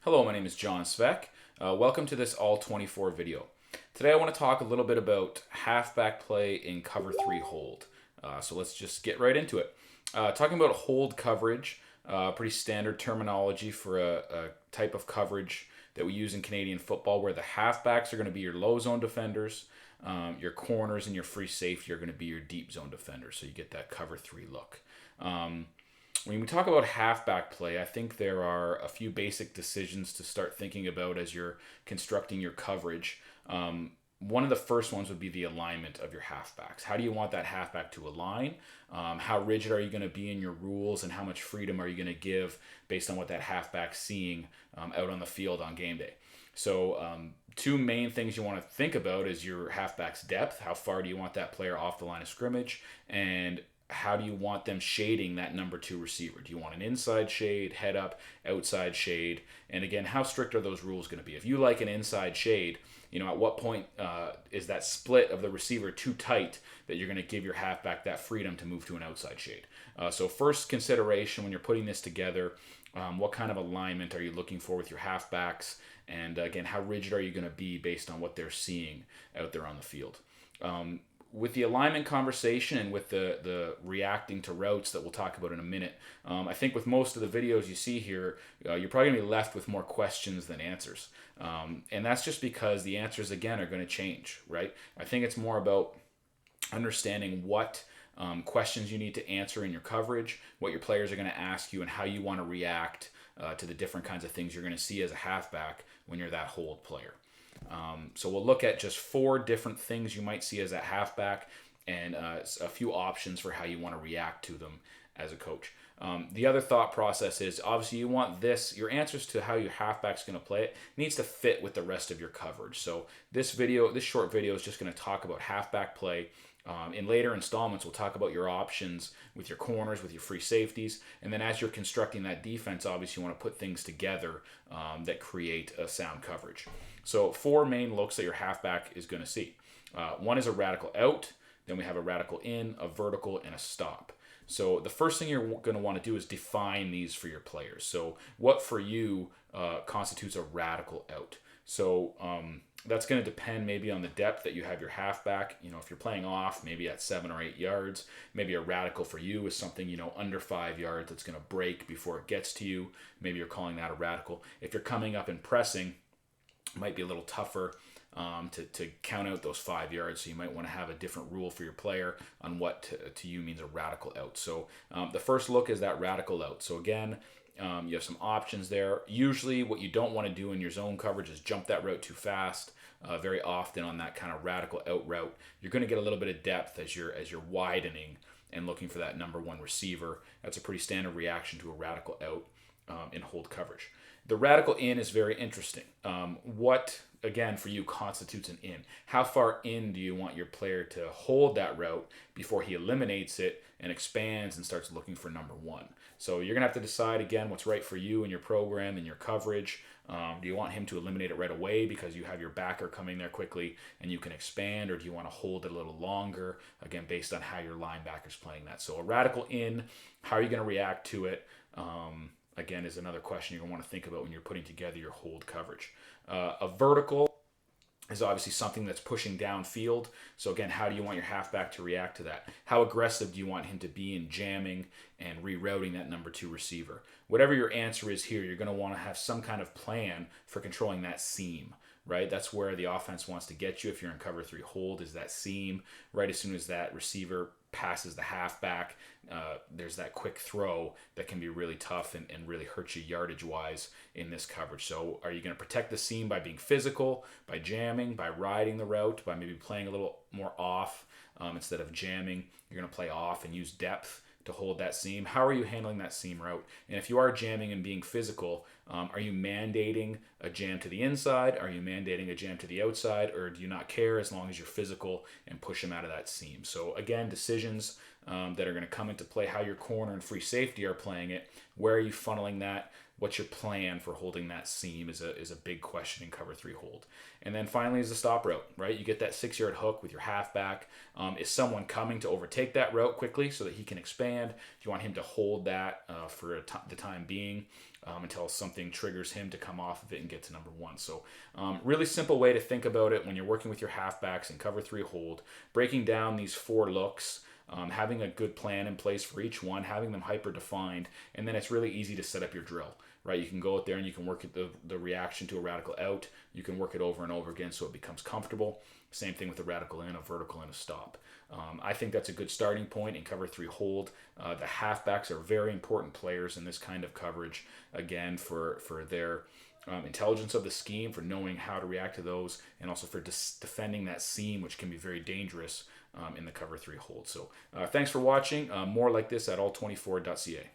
Hello, my name is Jon Svec. Welcome to this All 24 video. Today I want to talk a little bit about halfback play in cover 3 hold. So let's just get right into it. Talking about hold coverage, pretty standard terminology for a type of coverage that we use in Canadian football where the halfbacks are going to be your low zone defenders, your corners and your free safety are going to be your deep zone defenders. So you get that cover 3 look. When we talk about halfback play, I think there are a few basic decisions to start thinking about as you're constructing your coverage. One of the first ones would be the alignment of your halfbacks. How do you want that halfback to align? How rigid are you going to be in your rules, and how much freedom are you going to give based on what that halfback's seeing out on the field on game day? So two main things you want to think about is your halfback's depth. How far do you want that player off the line of scrimmage? And how do you want them shading that number 2 receiver? Do you want an inside shade, head up, outside shade? And again, how strict are those rules going to be? If you like an inside shade, at what point is that split of the receiver too tight that you're going to give your halfback that freedom to move to an outside shade? So first consideration when you're putting this together, what kind of alignment are you looking for with your halfbacks? And again, how rigid are you going to be based on what they're seeing out there on the field? With the alignment conversation and with the reacting to routes that we'll talk about in a minute, I think with most of the videos you see here, you're probably going to be left with more questions than answers. And that's just because the answers, again, are going to change, right? I think it's more about understanding what questions you need to answer in your coverage, what your players are going to ask you, and how you want to react to the different kinds of things you're going to see as a halfback when you're that hold player. So we'll look at just 4 different things you might see as a halfback and a few options for how you want to react to them as a coach. The other thought process is obviously you want your answers to how your halfback's going to play it needs to fit with the rest of your coverage. So this short video is just going to talk about halfback play. In later installments, we'll talk about your options with your corners, with your free safeties. And then as you're constructing that defense, obviously you want to put things together that create a sound coverage. So 4 main looks that your halfback is going to see. One is a radical out. Then we have a radical in, a vertical, and a stop. So the first thing you're going to want to do is define these for your players. So what for you constitutes a radical out? So that's going to depend maybe on the depth that you have your halfback. If you're playing off, maybe at 7 or 8 yards, maybe a radical for you is something, under 5 yards that's going to break before it gets to you. Maybe you're calling that a radical. If you're coming up and pressing, it might be a little tougher to count out those 5 yards. So you might want to have a different rule for your player on what to you means a radical out. So the first look is that radical out. So again, you have some options there. Usually what you don't want to do in your zone coverage is jump that route too fast. Very often on that kind of radical out route, you're going to get a little bit of depth as you're widening and looking for that number 1 receiver. That's a pretty standard reaction to a radical out in hold coverage. The radical in is very interesting. What, again, for you constitutes an in? How far in do you want your player to hold that route before he eliminates it and expands and starts looking for number 1? So you're going to have to decide, again, what's right for you and your program and your coverage. Do you want him to eliminate it right away because you have your backer coming there quickly and you can expand, or do you want to hold it a little longer, again, based on how your linebacker's playing that? So a radical in, how are you going to react to it? Again, is another question you're going to want to think about when you're putting together your hold coverage. A vertical is obviously something that's pushing downfield. So again, how do you want your halfback to react to that? How aggressive do you want him to be in jamming and rerouting that number 2 receiver? Whatever your answer is here, you're going to want to have some kind of plan for controlling that seam, right? That's where the offense wants to get you if you're in cover 3 hold, is that seam. Right as soon as that receiver passes the halfback, there's that quick throw that can be really tough and really hurt you yardage wise in this coverage. So are you going to protect the seam by being physical, by jamming, by riding the route, by maybe playing a little more off instead of jamming? You're going to play off and use depth to hold that seam. How are you handling that seam route? And if you are jamming and being physical, are you mandating a jam to the inside? Are you mandating a jam to the outside? Or do you not care as long as you're physical and push them out of that seam? So again, decisions that are going to come into play, how your corner and free safety are playing it. Where are you funneling that? what's your plan for holding that seam is a big question in cover 3 hold. And then finally is the stop route, right? You get that 6-yard hook with your halfback. Is someone coming to overtake that route quickly so that he can expand? Do you want him to hold that for the time being until something triggers him to come off of it and get to number 1? So really simple way to think about it when you're working with your halfbacks in cover 3 hold, breaking down these 4 looks, having a good plan in place for each one, having them hyper defined, and then it's really easy to set up your drill, right? You can go out there and you can work at the reaction to a radical out. You can work it over and over again so it becomes comfortable. Same thing with a radical in, a vertical, and a stop. I think that's a good starting point in cover 3 hold. The halfbacks are very important players in this kind of coverage, again, for their intelligence of the scheme, for knowing how to react to those, and also for defending that seam, which can be very dangerous in the cover 3 hold. So thanks for watching. More like this at all24.ca.